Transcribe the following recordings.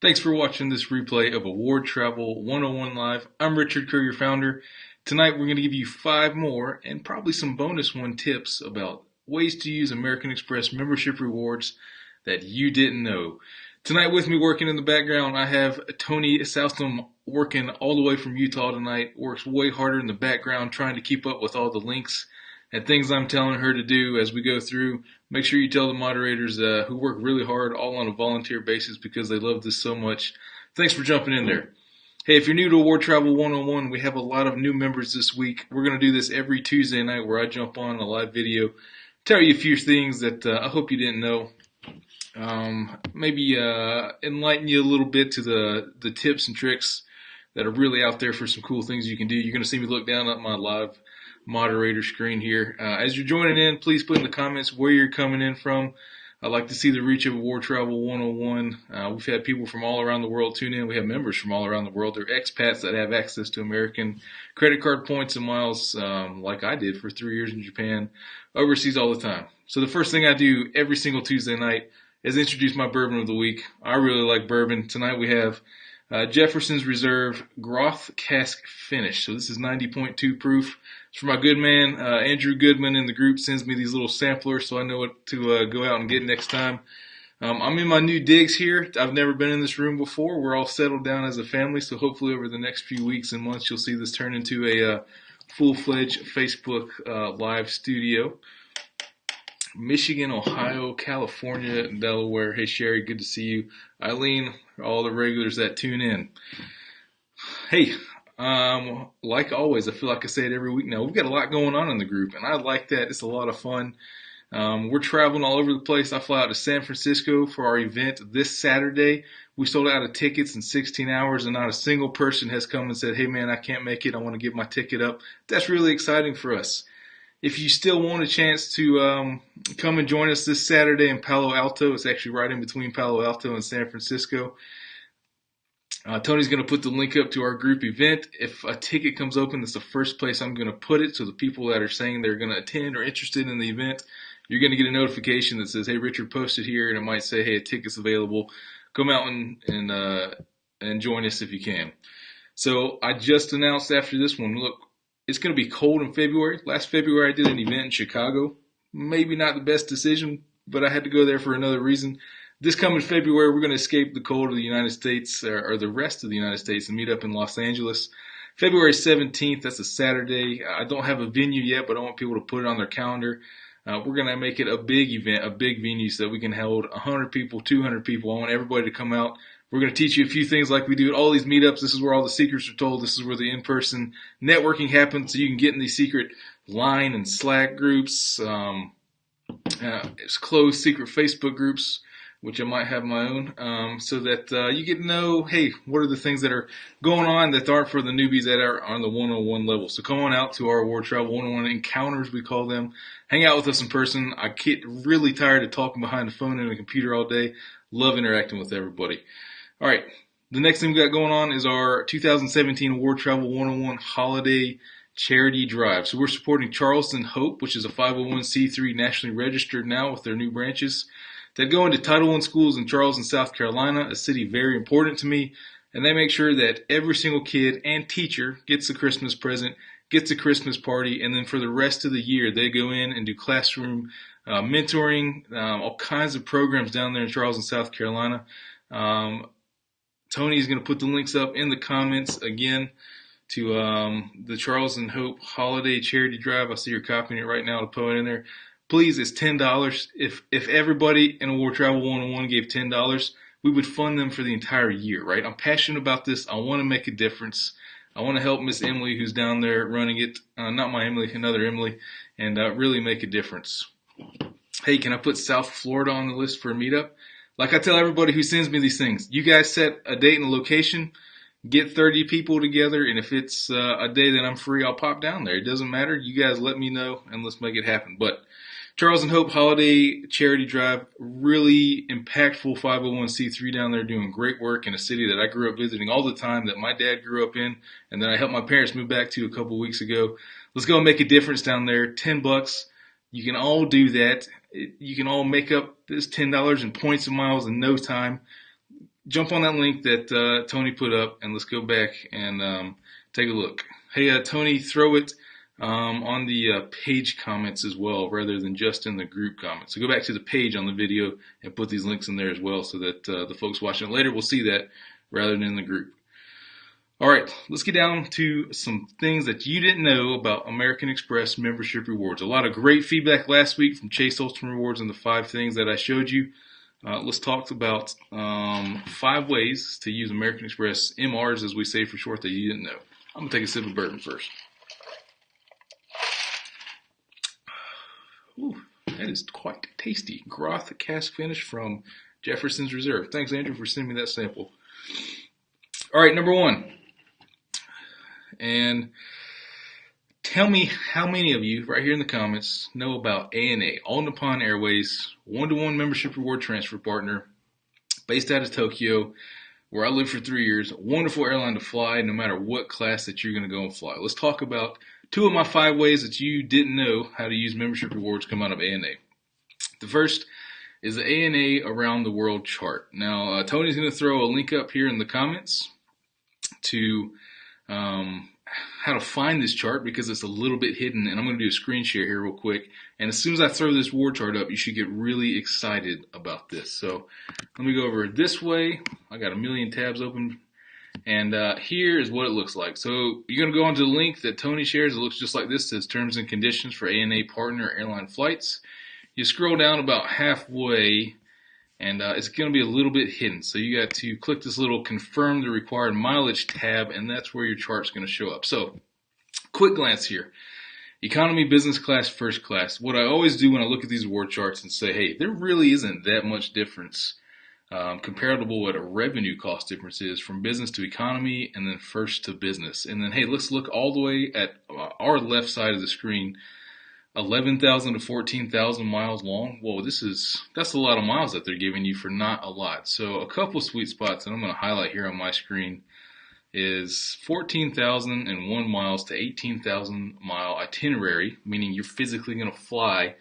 Thanks for watching this replay of Award Travel 101 Live. I'm Richard Kerr, your founder. Tonight we're going to give you 5 more and probably some bonus one tips about ways to use American Express membership rewards that you didn't know. Tonight with me working in the background, I have Tony Southam working all the way from Utah tonight. Works way harder in the background trying to keep up with all the links and things I'm telling her to do as we go through. Make sure you tell the moderators who work really hard, all on a volunteer basis because they love this so much. Thanks for jumping in there. Hey, if you're new to Award Travel 101, we have a lot of new members this week. We're going to do this every Tuesday night where I jump on a live video, tell you a few things that I hope you didn't know. Maybe enlighten you a little bit to the tips and tricks that are really out there for some cool things you can do. You're going to see me look down at my live moderator screen here. As you're joining in, please put in the comments where you're coming in from. I'd like to see the reach of Award Travel 101. We've had people from all around the world tune in. We have members from all around the world. They're expats that have access to American credit card points and miles, like I did for 3 years in Japan, overseas all the time. So the first thing I do every single Tuesday night is introduce my bourbon of the week. I really like bourbon. Tonight we have Jefferson's Reserve Groth Cask Finish. So this is 90.2 proof. It's for my good man, Andrew Goodman in the group sends me these little samplers so I know what to go out and get next time. I'm in my new digs here. I've never been in this room before. We're all settled down as a family, so hopefully over the next few weeks and months you'll see this turn into a full-fledged Facebook live studio. Michigan, Ohio, California, Delaware. Hey, Sherry, good to see you. Eileen, all the regulars that tune in. Hey, like always, I feel like I say it every week now. We've got a lot going on in the group, and I like that. It's a lot of fun. We're traveling all over the place. I fly out to San Francisco for our event this Saturday. We sold out of tickets in 16 hours, and not a single person has come and said, hey, man, I can't make it. I want to give my ticket up. That's really exciting for us. If you still want a chance to come and join us this Saturday in Palo Alto, it's actually right in between Palo Alto and San Francisco. Tony's going to put the link up to our group event. If a ticket comes open, that's the first place I'm going to put it. So the people that are saying they're going to attend or interested in the event, you're going to get a notification that says, hey, Richard posted here, and it might say, hey, a ticket's available. Come out and join us if you can. So I just announced after this one, look, it's going to be cold in February. Last February, I did an event in Chicago. Maybe not the best decision, but I had to go there for another reason. This coming February, we're going to escape the cold of the United States, or the rest of the United States, and meet up in Los Angeles. February 17th, that's a Saturday. I don't have a venue yet, but I want people to put it on their calendar. We're going to make it a big event, a big venue, so that we can hold 100 people, 200 people. I want everybody to come out. We're going to teach you a few things like we do at all these meetups. This is where all the secrets are told. This is where the in-person networking happens, so you can get in these secret Line and Slack groups, it's closed secret Facebook groups, which I might have my own, so that you get to know, hey, what are the things that are going on that aren't for the newbies that are on the 101 level. So come on out to our Award Travel 101 encounters, we call them. Hang out with us in person. I get really tired of talking behind the phone and a computer all day. Love interacting with everybody. All right, the next thing we got going on is our 2017 Award Travel 101 Holiday Charity Drive. So we're supporting Charleston Hope, which is a 501c3 nationally registered now with their new branches that go into Title I schools in Charleston, South Carolina, a city very important to me. And they make sure that every single kid and teacher gets a Christmas present, gets a Christmas party, and then for the rest of the year, they go in and do classroom mentoring, all kinds of programs down there in Charleston, South Carolina. Tony's going to put the links up in the comments again to the Charleston Hope Holiday Charity Drive. I see you're copying it right now to put it in there. Please, it's $10. If everybody in Award Travel 101 gave $10, we would fund them for the entire year, right? I'm passionate about this. I want to make a difference. I want to help Miss Emily, who's down there running it, not my Emily, another Emily, and really make a difference. Hey, can I put South Florida on the list for a meetup? Like I tell everybody who sends me these things, you guys set a date and a location, get 30 people together, and if it's a day that I'm free, I'll pop down there. It doesn't matter. You guys let me know, and let's make it happen. But Charleston Hope Holiday Charity Drive, really impactful 501c3 down there doing great work in a city that I grew up visiting all the time, that my dad grew up in, and that I helped my parents move back to a couple weeks ago. Let's go and make a difference down there. $10. You can all do that. You can all make up this $10 in points and miles in no time. jump on that link that Tony put up, and let's go back and take a look. Hey, Tony, throw it on the page comments as well, rather than just in the group comments. So go back to the page on the video and put these links in there as well, so that the folks watching it later will see that rather than in the group. All right, let's get down to some things that you didn't know about American Express membership rewards. A lot of great feedback last week from Chase Ultimate Rewards on the 5 things that I showed you. Let's talk about 5 ways to use American Express MRs, as we say for short, that you didn't know. I'm going to take a sip of bourbon first. Ooh, that is quite tasty. Groth cask finish from Jefferson's Reserve. Thanks, Andrew, for sending me that sample. All right, number 1. And tell me how many of you right here in the comments know about ANA, All Nippon Airways, one-to-one membership reward transfer partner, based out of Tokyo, where I lived for 3 years. A wonderful airline to fly, no matter what class that you're going to go and fly. Let's talk about 2 of my 5 ways that you didn't know how to use membership rewards come out of ANA. The first is the ANA Around the World chart. Now, Tony's going to throw a link up here in the comments to how to find this chart, because it's a little bit hidden, and I'm going to do a screen share here real quick. And as soon as I throw this war chart up, you should get really excited about this. So let me go over this way. I got a million tabs open, and here is what it looks like. So you're going to go onto the link that Tony shares. It looks just like this. It says Terms and Conditions for ANA Partner Airline Flights. You scroll down about halfway, and it's going to be a little bit hidden. So you got to click this little Confirm the Required Mileage tab, and that's where your chart's going to show up. So quick glance here. Economy, business class, first class. What I always do when I look at these award charts and say, hey, there really isn't that much difference comparable what a revenue cost difference is from business to economy and then first to business. And then, hey, let's look all the way at our left side of the screen. 11,000 to 14,000 miles long. Whoa, that's a lot of miles that they're giving you for not a lot. So a couple sweet spots that I'm going to highlight here on my screen is 14,001 miles to 18,000 mile itinerary, meaning you're physically going to fly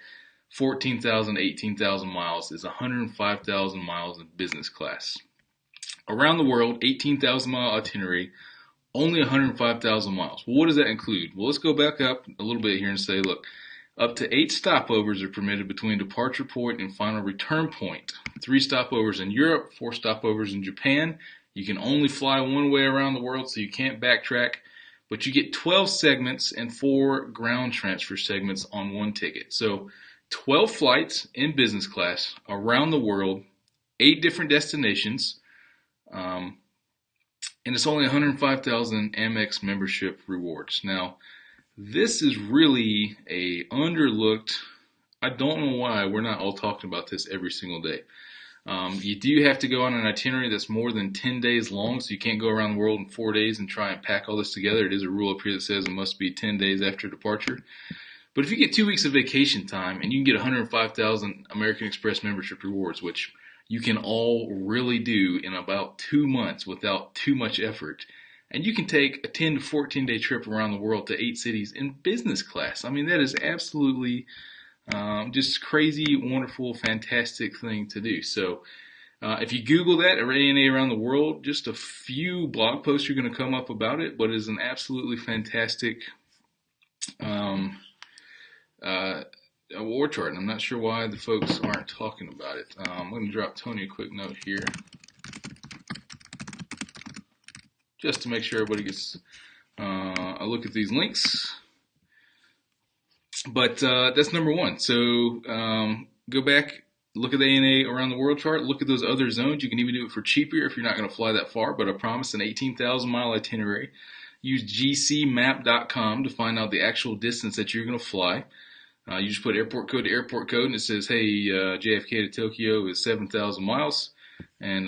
14,000 to 18,000 miles, is 105,000 miles in business class. Around the world, 18,000 mile itinerary, only 105,000 miles. Well, what does that include? Well, let's go back up a little bit here and say, look, up to 8 stopovers are permitted between departure point and final return point. 3 stopovers in Europe, 4 stopovers in Japan. You can only fly one way around the world, so you can't backtrack. But you get 12 segments and 4 ground transfer segments on one ticket. So 12 flights in business class around the world, 8 different destinations, and it's only 105,000 Amex membership rewards. Now, this is really a underlooked, I don't know why we're not all talking about this every single day. You do have to go on an itinerary that's more than 10 days long, so you can't go around the world in 4 days and try and pack all this together. It is a rule up here that says it must be 10 days after departure. But if you get 2 weeks of vacation time and you can get 105,000 American Express membership rewards, which you can all really do in about 2 months without too much effort, and you can take a 10 to 14 day trip around the world to 8 cities in business class. I mean, that is absolutely just crazy, wonderful, fantastic thing to do. So if you Google that, ANA Around the World, just a few blog posts are going to come up about it, but it is an absolutely fantastic award chart. And I'm not sure why the folks aren't talking about it. I'm going to drop Tony a quick note here, just to make sure everybody gets a look at these links. But that's number 1. So go back, look at the ANA Around the World chart, look at those other zones. You can even do it for cheaper if you're not going to fly that far, but I promise an 18,000 mile itinerary. Use gcmap.com to find out the actual distance that you're going to fly. You just put airport code to airport code, and it says, hey, JFK to Tokyo is 7,000 miles. And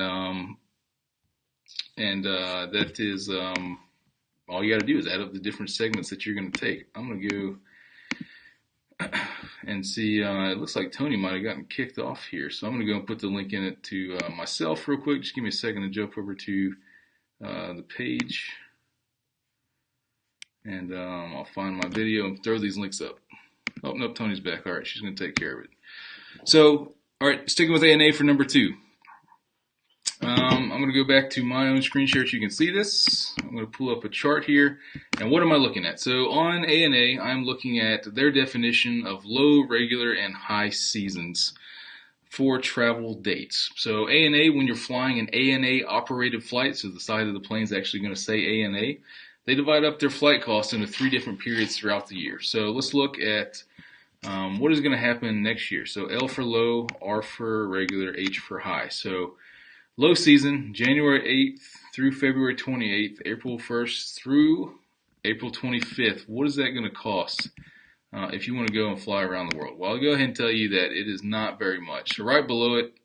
that is all you got to do is add up the different segments that you're going to take. I'm going to go and see. It looks like Tony might have gotten kicked off here, so I'm going to go and put the link in it to myself real quick. Just give me a second to jump over to the page, and I'll find my video and throw these links up. Oh, no, Tony's back. All right, she's going to take care of it. So, all right, sticking with ANA for number 2. I'm going to go back to my own screen share so you can see this. I'm going to pull up a chart here. And what am I looking at? So on ANA, I'm looking at their definition of low, regular, and high seasons for travel dates. So ANA, when you're flying an ANA operated flight, so the side of the plane is actually going to say ANA, they divide up their flight costs into 3 different periods throughout the year. So let's look at what is going to happen next year. So L for low, R for regular, H for high. So low season, January 8th through February 28th, April 1st through April 25th. What is that going to cost if you want to go and fly around the world? Well, I'll go ahead and tell you that it is not very much. So right below it,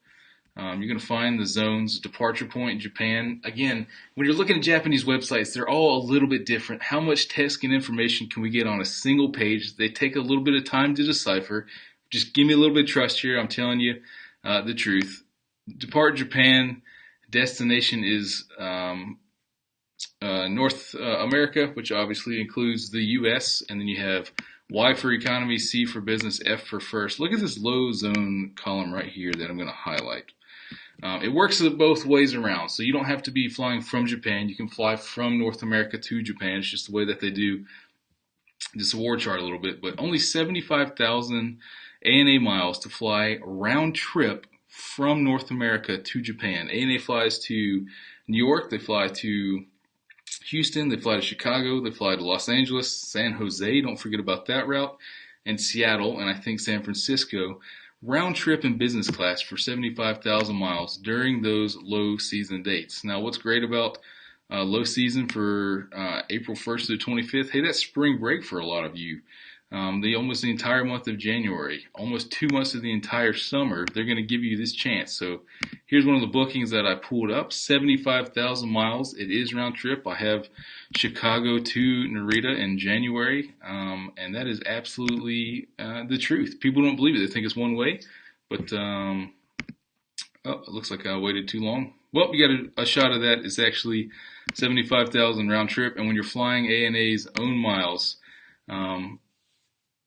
you're going to find the zones, departure point, Japan. Again, when you're looking at Japanese websites, they're all a little bit different. How much text and information can we get on a single page? They take a little bit of time to decipher. Just give me a little bit of trust here. I'm telling you the truth. Depart Japan. Destination is North America, which obviously includes the U.S. And then you have Y for economy, C for business, F for first. Look at this low zone column right here that I'm going to highlight. It works both ways around, so you don't have to be flying from Japan. You can fly from North America to Japan. It's just the way that they do this award chart a little bit. But only 75,000 ANA miles to fly round trip from North America to Japan. ANA flies to New York, they fly to Houston, they fly to Chicago, they fly to Los Angeles, San Jose, don't forget about that route, and Seattle, and I think San Francisco, round trip in business class for 75,000 miles during those low season dates. Now, what's great about low season for April 1st to the 25th? Hey, that's spring break for a lot of you. Almost the entire month of January, almost 2 months of the entire summer, they're going to give you this chance. So here's one of the bookings that I pulled up, 75,000 miles. It is round trip. I have Chicago to Narita in January, and that is absolutely the truth. People don't believe it. They think it's one way, but oh, it looks like I waited too long. Well, you got a shot of that. It's actually 75,000 round trip, and when you're flying ANA's own miles,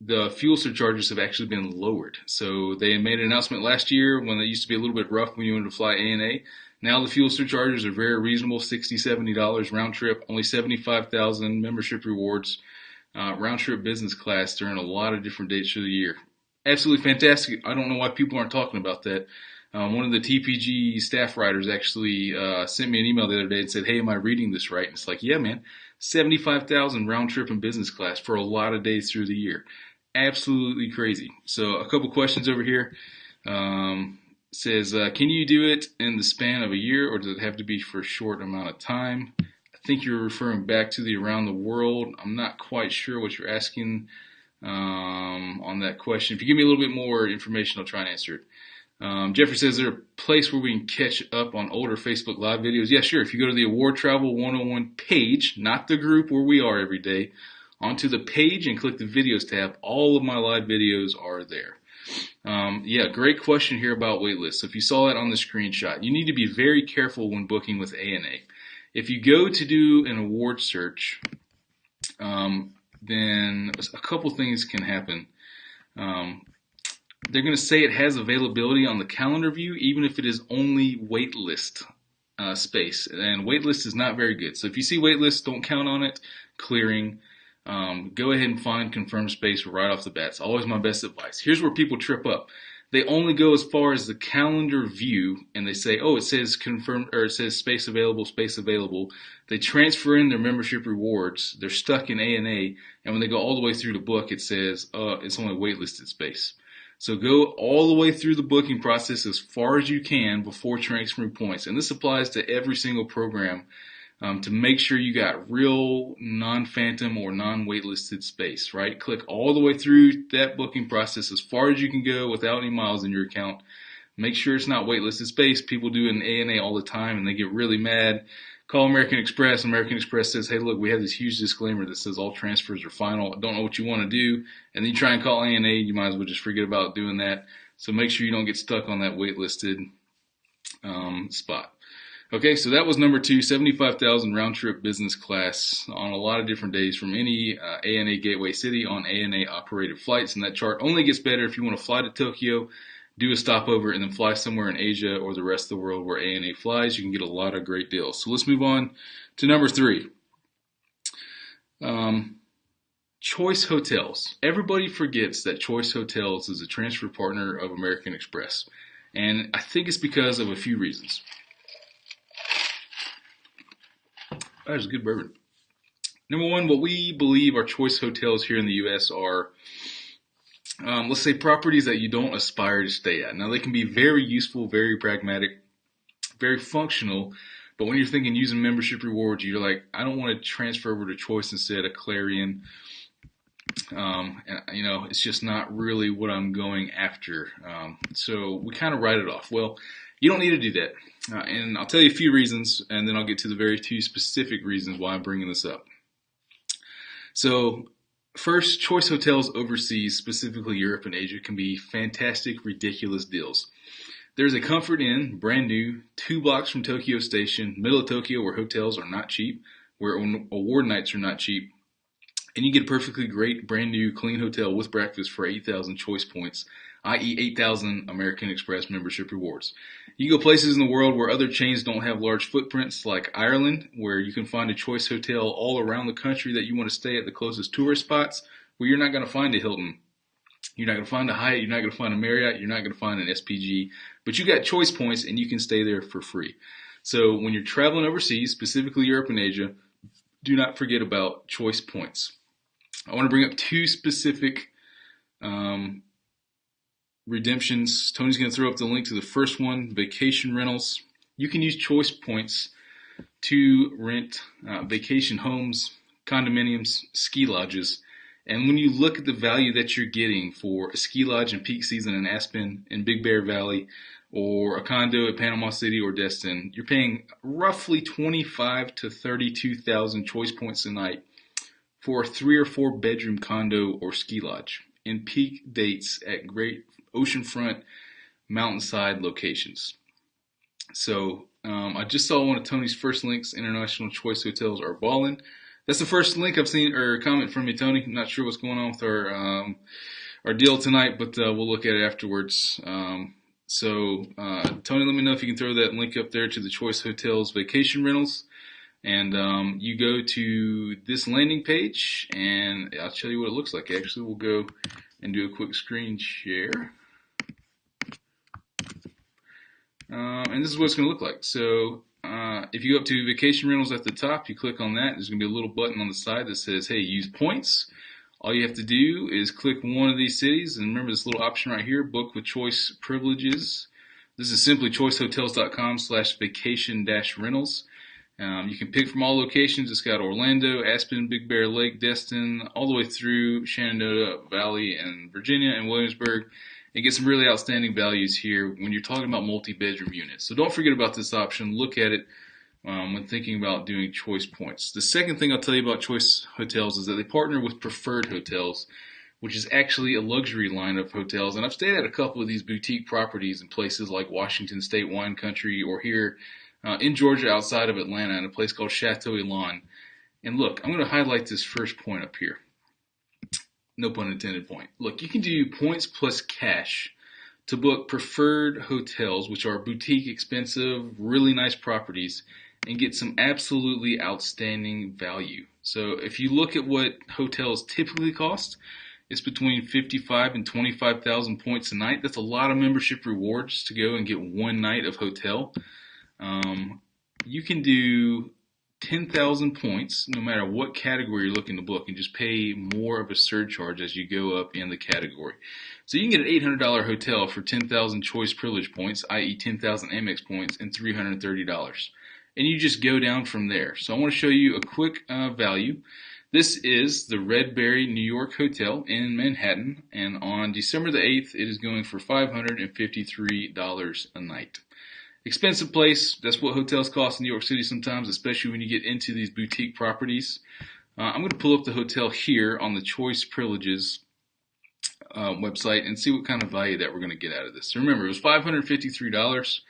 the fuel surcharges have actually been lowered. So they made an announcement last year when they used to be a little bit rough when you wanted to fly ANA. Now the fuel surcharges are very reasonable, $60, $70 round trip, only 75,000 membership rewards, round trip business class during a lot of different dates of the year. Absolutely fantastic. I don't know why people aren't talking about that. One of the TPG staff writers actually sent me an email the other day and said, hey, am I reading this right? And it's like, yeah, man, 75,000 round trip in business class for a lot of days through the year. Absolutely crazy. So a couple questions over here. Says, can you do it in the span of a year, or does it have to be for a short amount of time? I think you're referring back to the around the world. I'm not quite sure what you're asking on that question. If you give me a little bit more information, I'll try and answer it. Jeffrey says, is there a place where we can catch up on older Facebook Live videos? Yeah, sure. If you go to the Award Travel 101 page, not the group where we are every day, onto the page and click the videos tab, all of my live videos are there. Yeah, great question here about waitlist. So if you saw that on the screenshot, you need to be very careful when booking with ANA. If you go to do an award search, then a couple things can happen. They're going to say it has availability on the calendar view, even if it is only waitlist space. And waitlist is not very good. So if you see waitlist, don't count on it clearing. Go ahead and find confirmed space right off the bat. It's always my best advice. Here's where people trip up. They only go as far as the calendar view, and they say, oh, it says confirmed, or it says space available, space available. They transfer in their membership rewards. They're stuck in ANA, and when they go all the way through the book, it says it's only waitlisted space. So go all the way through the booking process as far as you can before transferring points. And this applies to every single program. To make sure you got real non-phantom or non-waitlisted space, right? Click all the way through that booking process as far as you can go without any miles in your account. Make sure it's not waitlisted space. People do it in ANA all the time and they get really mad. Call American Express. American Express says, hey, look, we have this huge disclaimer that says all transfers are final. I don't know what you want to do. And then you try and call ANA, you might as well just forget about doing that. So make sure you don't get stuck on that waitlisted spot. Okay, so that was number 2, 75,000 round-trip business class on a lot of different days from any ANA gateway city on ANA-operated flights. And that chart only gets better if you want to fly to Tokyo, do a stopover, and then fly somewhere in Asia or the rest of the world where ANA flies. You can get a lot of great deals. So let's move on to number 3. Choice Hotels. Everybody forgets that Choice Hotels is a transfer partner of American Express. And I think it's because of a few reasons. That is good bourbon. Number 1, what we believe our Choice Hotels here in the U.S. are, let's say, properties that you don't aspire to stay at. Now, they can be very useful, very pragmatic, very functional, but when you're thinking using membership rewards, you're like, I don't want to transfer over to Choice instead of Clarion. And, it's just not really what I'm going after. So we kind of write it off. Well, you don't need to do that. And I'll tell you a few reasons, and then I'll get to the very few specific reasons why I'm bringing this up. So first, Choice Hotels overseas, specifically Europe and Asia, can be fantastic, ridiculous deals. There's a Comfort Inn, brand new, 2 blocks from Tokyo Station, middle of Tokyo, where hotels are not cheap, where award nights are not cheap. And you get a perfectly great, brand new, clean hotel with breakfast for 8,000 choice points, i.e. 8,000 American Express membership rewards. You go places in the world where other chains don't have large footprints, like Ireland, where you can find a Choice Hotel all around the country that you want to stay at the closest tourist spots, where you're not going to find a Hilton. You're not going to find a Hyatt. You're not going to find a Marriott. You're not going to find an SPG. But you got choice points, and you can stay there for free. So when you're traveling overseas, specifically Europe and Asia, do not forget about choice points. I want to bring up 2 specific redemptions. Tony's going to throw up the link to the first one, vacation rentals. You can use choice points to rent vacation homes, condominiums, ski lodges. And when you look at the value that you're getting for a ski lodge in peak season in Aspen, in Big Bear Valley, or a condo at Panama City or Destin, you're paying roughly 25 to 32,000 choice points a night for a 3 or 4 bedroom condo or ski lodge in peak dates at great oceanfront mountainside locations. So I just saw one of Tony's first links. International Choice Hotels are ballin'. That's the first link I've seen or comment from you, Tony. I'm not sure what's going on with our deal tonight, but we'll look at it afterwards. So Tony, let me know if you can throw that link up there to the Choice Hotels vacation rentals. And you go to this landing page, and I'll show you what it looks like. Actually, we'll go and do a quick screen share. And this is what it's going to look like. So if you go up to vacation rentals at the top, you click on that. There's going to be a little button on the side that says, hey, use points. All you have to do is click one of these cities. And remember this little option right here, book with choice privileges. This is simply choicehotels.com/vacation-rentals. You can pick from all locations. It's got Orlando, Aspen, Big Bear Lake, Destin, all the way through Shenandoah Valley and Virginia and Williamsburg. And get some really outstanding values here when you're talking about multi-bedroom units. So don't forget about this option. Look at it when thinking about doing choice points. The second thing I'll tell you about Choice Hotels is that they partner with Preferred Hotels, which is actually a luxury line of hotels. And I've stayed at a couple of these boutique properties in places like Washington State Wine Country or here in Georgia outside of Atlanta in a place called Chateau Elan. And look, I'm going to highlight this first point up here. No pun intended point. Look, you can do points plus cash to book Preferred Hotels, which are boutique, expensive, really nice properties, and get some absolutely outstanding value. So if you look at what hotels typically cost, it's between 55 and 25,000 points a night. That's a lot of membership rewards to go and get one night of hotel. You can do 10,000 points no matter what category you're looking to book and just pay more of a surcharge as you go up in the category. So you can get an $800 hotel for 10,000 choice privilege points, i.e. 10,000 Amex points, and $330. And you just go down from there. So I want to show you a quick value. This is the Red Berry New York Hotel in Manhattan, and on December the 8th, it is going for $553 a night. Expensive place. That's what hotels cost in New York City sometimes, especially when you get into these boutique properties. I'm going to pull up the hotel here on the Choice Privileges website and see what kind of value that we're going to get out of this. So remember, it was $553.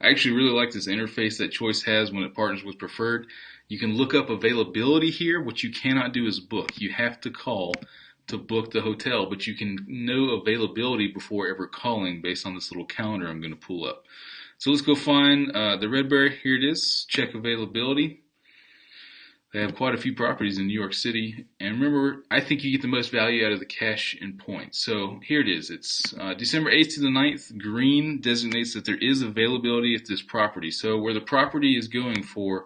I actually really like this interface that Choice has when it partners with Preferred. You can look up availability here. What you cannot do is book. You have to call to book the hotel, but you can know availability before ever calling based on this little calendar I'm going to pull up. So let's go find the Redberry. Here it is. Check availability. They have quite a few properties in New York City. And remember, I think you get the most value out of the cash and points. So here it is. It's December 8th to the 9th. Green designates that there is availability at this property. So where the property is going for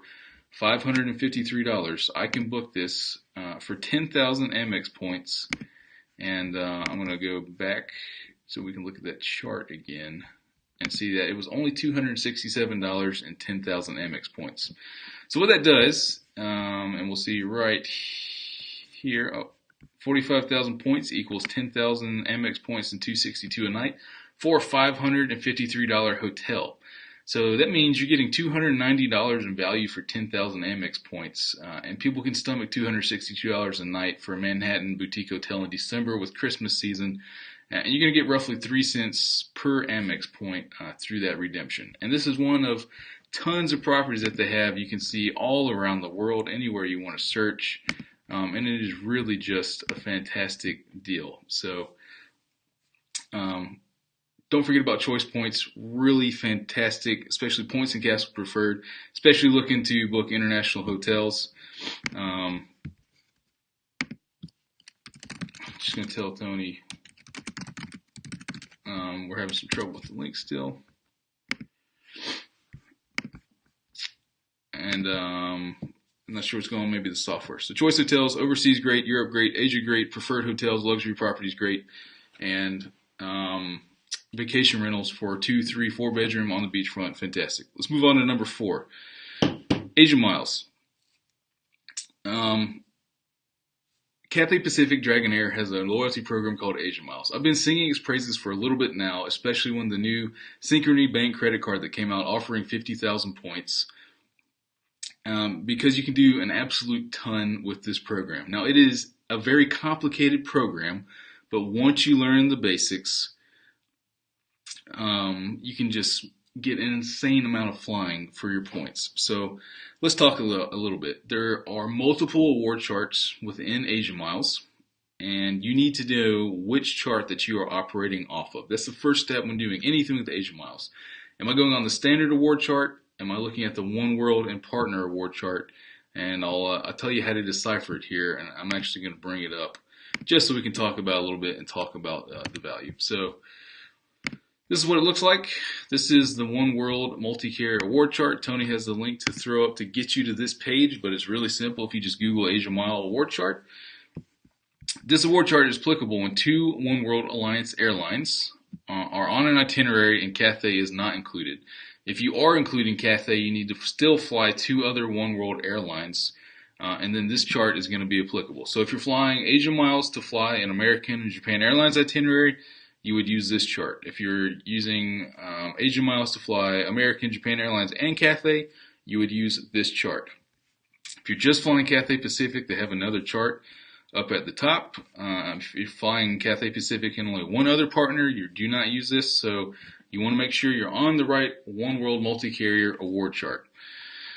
$553, I can book this for 10,000 Amex points. And I'm going to go back so we can look at that chart again and see that it was only $267 and 10,000 Amex points. So what that does, and we'll see right here, 45,000 points equals 10,000 Amex points and $262 a night for a $553 hotel. So that means you're getting $290 in value for 10,000 Amex points, and people can stomach $262 a night for a Manhattan boutique hotel in December with Christmas season. And you're going to get roughly 3 cents per Amex point through that redemption. And this is one of tons of properties that they have. You can see all around the world, anywhere you want to search. And it is really just a fantastic deal. So don't forget about choice points. Really fantastic, especially points and cash preferred, especially looking to book international hotels. Just going to tell Tony we're having some trouble with the link still. And I'm not sure what's going on, maybe the software. So choice hotels, overseas great, Europe great, Asia great, preferred hotels, luxury properties great, and vacation rentals for 2, 3, 4 bedroom on the beachfront, fantastic. Let's move on to number 4, Asia Miles. Cathay Pacific Dragonair has a loyalty program called Asia Miles. I've been singing its praises for a little bit now, especially when the new Synchrony Bank credit card that came out offering 50,000 points. Because you can do an absolute ton with this program. Now, it is a very complicated program, but once you learn the basics, you can just get an insane amount of flying for your points. So let's talk a little bit. There are multiple award charts within Asia Miles, and you need to know which chart that you are operating off of. That's the first step when doing anything with Asia Miles. Am I going on the standard award chart? Am I looking at the One World and Partner award chart? And I'll tell you how to decipher it here, and I'm actually going to bring it up just so we can talk about it a little bit and talk about the value. So this is what it looks like. This is the One World Multi-Carrier Award Chart. Tony has the link to throw up to get you to this page, but it's really simple if you just Google Asia Mile Award Chart. This award chart is applicable when 2 One World Alliance airlines are on an itinerary and Cathay is not included. If you are including Cathay, you need to still fly 2 other One World airlines, and then this chart is going to be applicable. So if you're flying Asia Miles to fly an American and Japan Airlines itinerary, you would use this chart. If you're using Asia Miles to fly American, Japan Airlines, and Cathay, you would use this chart. If you're just flying Cathay Pacific, they have another chart up at the top. If you're flying Cathay Pacific and only one other partner, you do not use this. So you want to make sure you're on the right One World Multi-Carrier Award chart.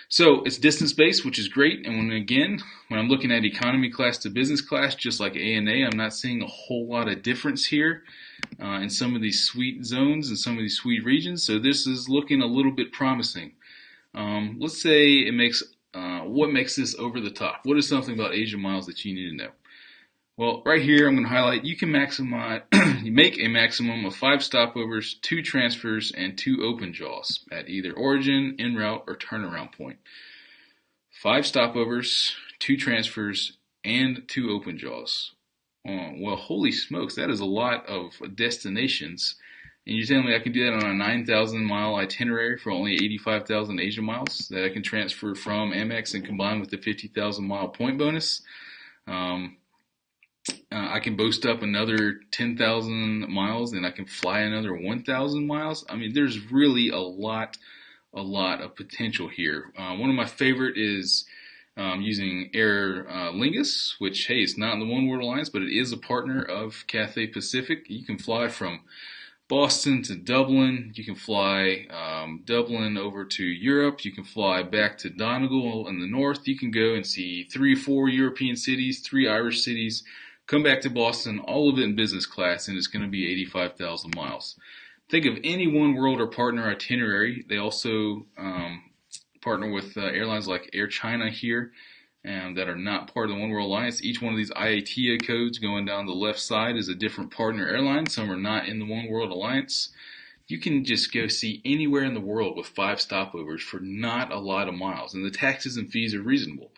So it's distance-based, which is great. And when I'm looking at economy class to business class, just like ANA, I'm not seeing a whole lot of difference here in some of these sweet zones and some of these sweet regions. So this is looking a little bit promising. Let's say it makes what makes this over the top? What is something about Asia Miles that you need to know? Well, right here I'm going to highlight you can maximize, you make a maximum of 5 stopovers, 2 transfers, and 2 open jaws at either origin, en route, or turnaround point. 5 stopovers, 2 transfers, and 2 open jaws. Well, holy smokes, that is a lot of destinations. And you're telling me I can do that on a 9,000 mile itinerary for only 85,000 Asia miles that I can transfer from Amex and combine with the 50,000 mile point bonus? I can boast up another 10,000 miles and I can fly another 1,000 miles. I mean, there's really a lot of potential here. One of my favorite is using Aer Lingus, which, hey, it's not in the One World Alliance, but it is a partner of Cathay Pacific. You can fly from Boston to Dublin. You can fly Dublin over to Europe. You can fly back to Donegal in the north. You can go and see 3 or 4 European cities, 3 Irish cities, come back to Boston, all of it in business class, and it's going to be 85,000 miles. Think of any One World or partner itinerary. They also partner with airlines like Air China here that are not part of the One World Alliance. Each one of these IATA codes going down the left side is a different partner airline. Some are not in the One World Alliance. You can just go see anywhere in the world with 5 stopovers for not a lot of miles, and the taxes and fees are reasonable.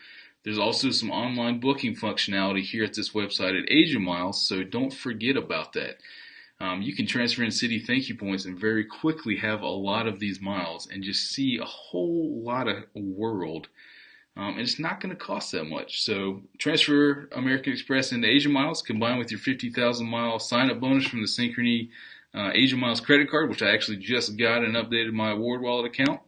There's also some online booking functionality here at this website at Asia Miles, so don't forget about that. You can transfer in city thank you points and very quickly have a lot of these miles and just see a whole lot of world. And it's not going to cost that much. So transfer American Express into Asia Miles combined with your 50,000 mile sign up bonus from the Synchrony Asia Miles credit card, which I actually just got and updated my Award Wallet account.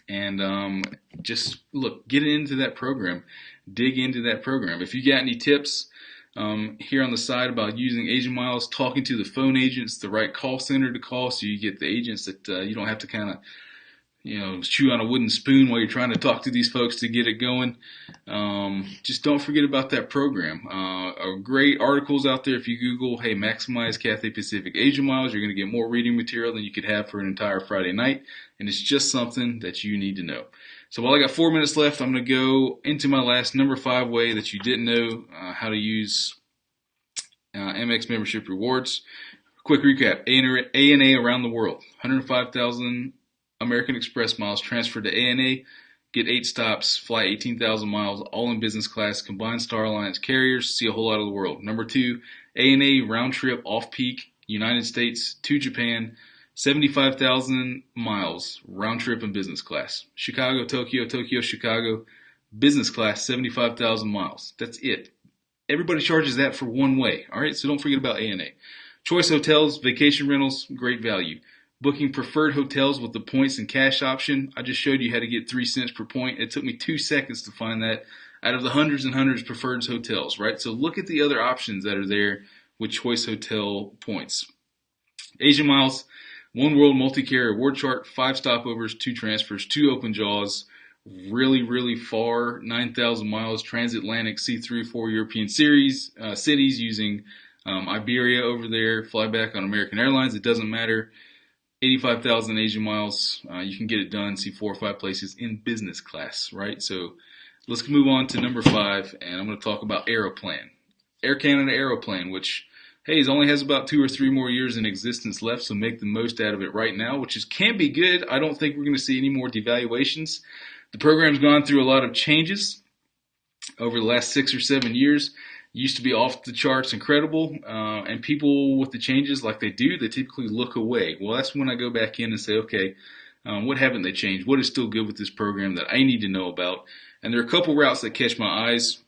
And just look, get into that program, dig into that program. If you got any tips here on the side about using Asia Miles, talking to the phone agents, the right call center to call, so you get the agents that you don't have to kind of chew on a wooden spoon while you're trying to talk to these folks to get it going. Just don't forget about that program. Great articles out there. If you Google, hey, maximize Cathay Pacific Asia Miles, you're going to get more reading material than you could have for an entire Friday night. And it's just something that you need to know. So while I got 4 minutes left, I'm going to go into my last number 5 way that you didn't know how to use Amex membership rewards. Quick recap, ANA around the world, 105,000 American Express miles transferred to ANA, get 8 stops, fly 18,000 miles, all in business class, combined Star Alliance carriers, see a whole lot of the world. Number 2, ANA round trip off-peak, United States to Japan, 75,000 miles, round trip in business class. Chicago, Tokyo, Tokyo, Chicago, business class, 75,000 miles. That's it. Everybody charges that for one way, all right? So don't forget about ANA. Choice hotels, vacation rentals, great value. Booking preferred hotels with the points and cash option. I just showed you how to get 3 cents per point. It took me 2 seconds to find that out of the hundreds and hundreds of preferred hotels, right? So look at the other options that are there with Choice Hotel points. Asia Miles, One World Multi-Carrier Award Chart, 5 stopovers, 2 transfers, 2 open jaws, really, really far, 9,000 miles, transatlantic, see 3 or 4 European cities using Iberia over there, fly back on American Airlines, it doesn't matter. 85,000 Asia Miles, you can get it done, see 4 or 5 places in business class, right? So let's move on to number 5, and I'm going to talk about Aeroplan. Air Canada Aeroplan, which, hey, only has about 2 or 3 more years in existence left, so make the most out of it right now, which can be good. I don't think we're going to see any more devaluations. The program's gone through a lot of changes over the last 6 or 7 years. Used to be off the charts incredible, and people with the changes like they typically look away. Well, that's when I go back in and say, okay, what haven't they changed? What is still good with this program that I need to know about? And there are a couple routes that catch my eyes.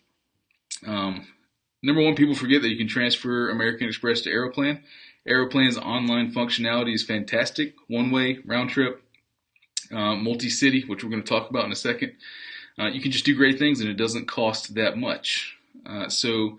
Number 1, people forget that you can transfer American Express to Aeroplan. Aeroplan's online functionality is fantastic. One-way, round trip, multi-city, which we're going to talk about in a second. You can just do great things, and it doesn't cost that much. So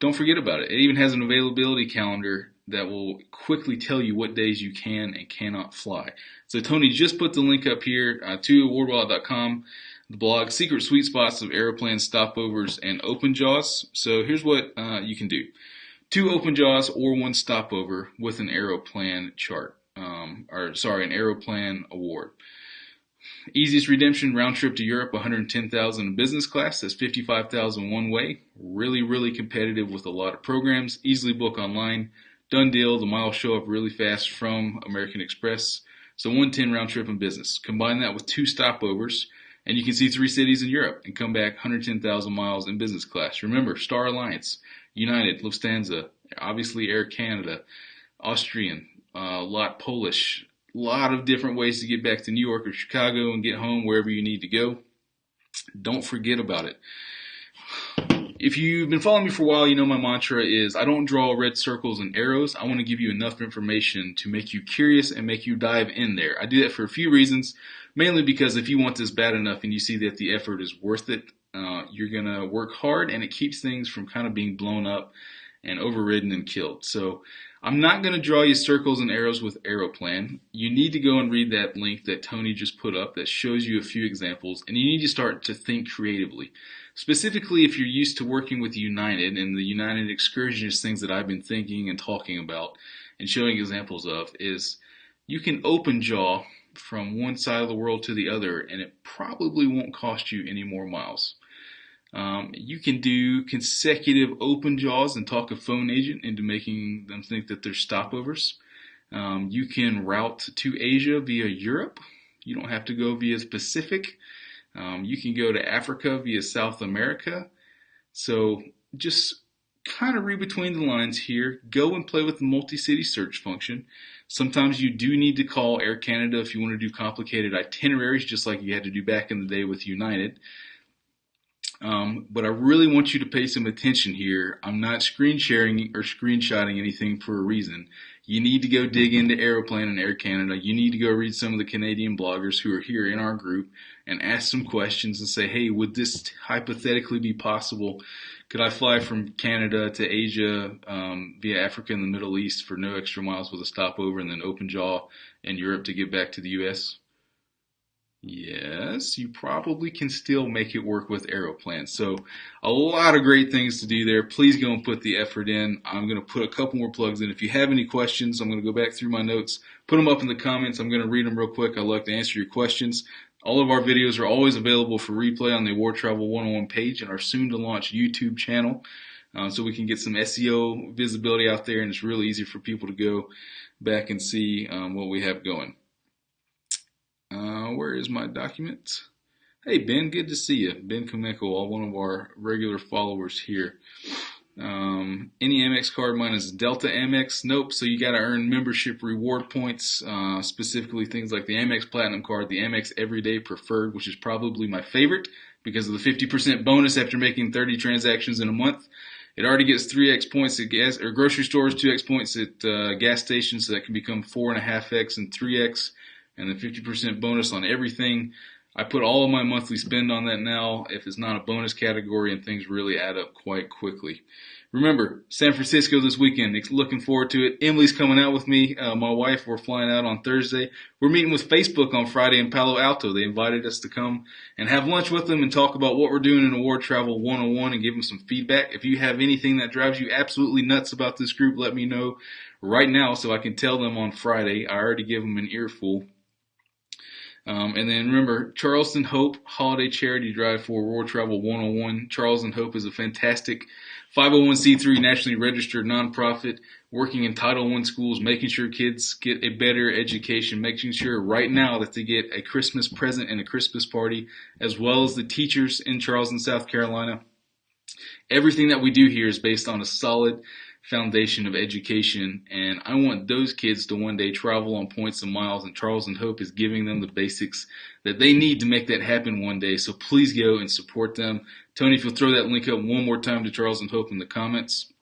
don't forget about it. It even has an availability calendar that will quickly tell you what days you can and cannot fly. So Tony just put the link up here to awardwallet.com, the blog, Secret Sweet Spots of Aeroplan Stopovers and Open Jaws. So here's what you can do. 2 open jaws or 1 stopover with an Aeroplan chart, an Aeroplan award. Easiest redemption, round trip to Europe, 110,000 in business class. That's 55,000 one way. Really, really competitive with a lot of programs. Easily book online. Done deal. The miles show up really fast from American Express. So 110 round trip in business. Combine that with 2 stopovers, and you can see 3 cities in Europe and come back 110,000 miles in business class. Remember, Star Alliance, United, Lufthansa, obviously Air Canada, Austrian, lot Polish. A lot of different ways to get back to New York or Chicago and get home wherever you need to go. Don't forget about it. If you've been following me for a while, you know my mantra is I don't draw red circles and arrows. I want to give you enough information to make you curious and make you dive in there. I do that for a few reasons, mainly because if you want this bad enough and you see that the effort is worth it, you're going to work hard, and it keeps things from kind of being blown up and overridden and killed. So I'm not going to draw you circles and arrows with Aeroplan. You need to go and read that link that Tony just put up that shows you a few examples, and you need to start to think creatively. Specifically, if you're used to working with United, and the United excursionist things that I've been thinking and talking about and showing examples of is you can open jaw from one side of the world to the other, and it probably won't cost you any more miles. You can do consecutive open jaws and talk a phone agent into making them think that they're stopovers. You can route to Asia via Europe. You don't have to go via Pacific. You can go to Africa via South America. So just kind of read between the lines here. Go and play with the multi-city search function. Sometimes you do need to call Air Canada if you want to do complicated itineraries, just like you had to do back in the day with United. But I really want you to pay some attention here. I'm not screen sharing or screenshotting anything for a reason. You need to go dig into Aeroplan and Air Canada. You need to go read some of the Canadian bloggers who are here in our group and ask some questions and say, hey, would this hypothetically be possible? Could I fly from Canada to Asia via Africa and the Middle East for no extra miles with a stopover and then open jaw in Europe to get back to the U.S.? Yes, you probably can still make it work with Aeroplan. So a lot of great things to do there. Please go and put the effort in. I'm going to put a couple more plugs in. If you have any questions, I'm going to go back through my notes, put them up in the comments. I'm going to read them real quick. I'd like to answer your questions. All of our videos are always available for replay on the Award Travel 101 page and our soon-to-launch YouTube channel, so we can get some SEO visibility out there, and it's really easy for people to go back and see what we have going. Where is my document? Hey, Ben, good to see you. Ben Kameko, one of our regular followers here. Any Amex card? Mine is Delta Amex. Nope, so you got to earn membership reward points, specifically things like the Amex Platinum card, the Amex Everyday Preferred, which is probably my favorite because of the 50% bonus after making 30 transactions in a month. It already gets 3x points at gas or grocery stores, 2x points at gas stations, so that can become 4.5x and 3x. And the 50% bonus on everything. I put all of my monthly spend on that now if it's not a bonus category, and things really add up quite quickly. Remember, San Francisco this weekend. Looking forward to it. Emily's coming out with me. My wife, we're flying out on Thursday. We're meeting with Facebook on Friday in Palo Alto. They invited us to come and have lunch with them and talk about what we're doing in Award Travel 101 and give them some feedback. If you have anything that drives you absolutely nuts about this group, let me know right now so I can tell them on Friday. I already gave them an earful. And then remember, Charleston Hope Holiday Charity Drive for Award Travel 101. Charleston Hope is a fantastic 501c3 nationally registered nonprofit working in Title I schools, making sure kids get a better education, making sure right now that they get a Christmas present and a Christmas party, as well as the teachers in Charleston, South Carolina. Everything that we do here is based on a solid foundation of education, and I want those kids to one day travel on points and miles, and Charleston Hope is giving them the basics that they need to make that happen one day. So please go and support them. Tony, if you'll throw that link up one more time to Charleston Hope in the comments.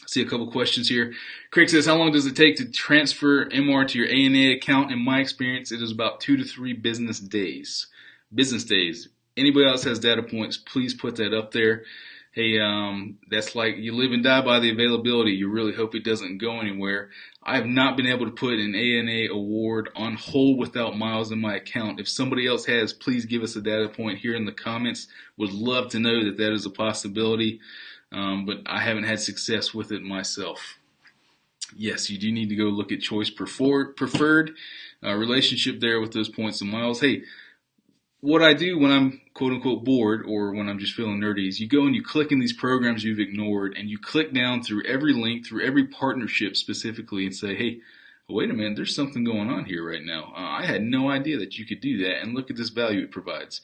I see a couple questions here. Craig says, how long does it take to transfer MR to your ANA account? In my experience, it is about 2 to 3 business days. Anybody else has data points, please put that up there. Hey, that's like you live and die by the availability. You really hope it doesn't go anywhere. I have not been able to put an ANA award on hold without miles in my account. If somebody else has, please give us a data point here in the comments. Would love to know that that is a possibility, but I haven't had success with it myself. Yes, you do need to go look at choice preferred relationship there with those points and miles. Hey, what I do when I'm quote-unquote bored or when I'm just feeling nerdy is you go and you click in these programs you've ignored and you click down through every link, through every partnership specifically and say, hey, wait a minute, there's something going on here right now. I had no idea that you could do that, and look at this value it provides.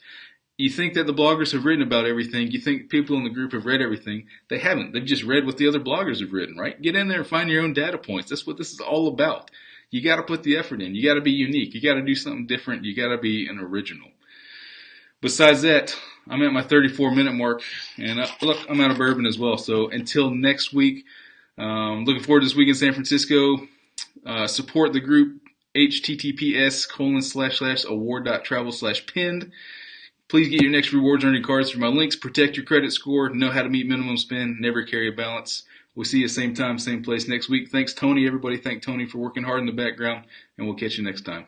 You think that the bloggers have written about everything. You think people in the group have read everything. They haven't. They've just read what the other bloggers have written, right? Get in there and find your own data points. That's what this is all about. You got to put the effort in. You got to be unique. You got to do something different. You got to be an original. Besides that, I'm at my 34-minute mark, and look, I'm out of bourbon as well. So until next week, looking forward to this week in San Francisco. Support the group, https://award.travel/pinned. Please get your next rewards earning cards through my links. Protect your credit score. Know how to meet minimum spend. Never carry a balance. We'll see you same time, same place next week. Thanks, Tony. Everybody thank Tony for working hard in the background, and we'll catch you next time.